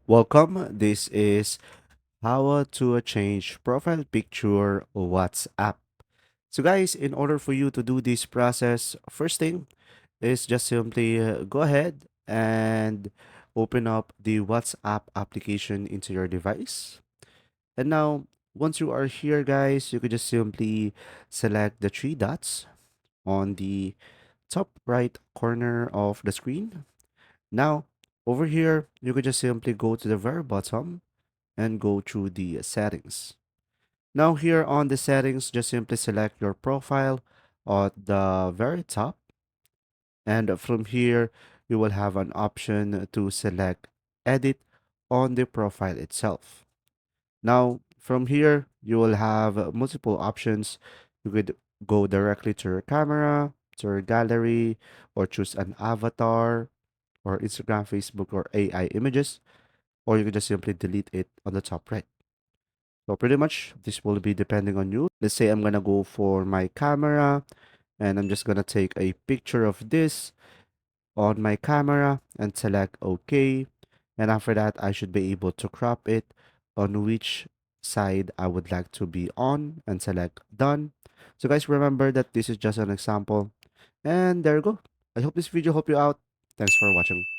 Welcome. This is how to change profile picture WhatsApp. So guys, in order for you to do this process, first thing is just simply go ahead and open up the WhatsApp application into your device. And now, once you are here, guys, you could just simply select the three dots on the top right corner of the screen. Now, over here, you could just simply go to the very bottom and go through the settings. Now here on the settings, just simply select your profile at the very top. And from here, you will have an option to select edit on the profile itself. Now from here, you will have multiple options. You could go directly to your camera, to your gallery, or choose an avatar, or Instagram, Facebook, or AI images, or you could just simply delete it on the top right. So pretty much this will be depending on you. Let's say I'm gonna go for my camera and I'm just gonna take a picture of this on my camera and select OK. And after that, I should be able to crop it on which side I would like to be on and select done. So guys, remember that this is just an example. And there you go. I hope this video helped you out. Thanks for watching.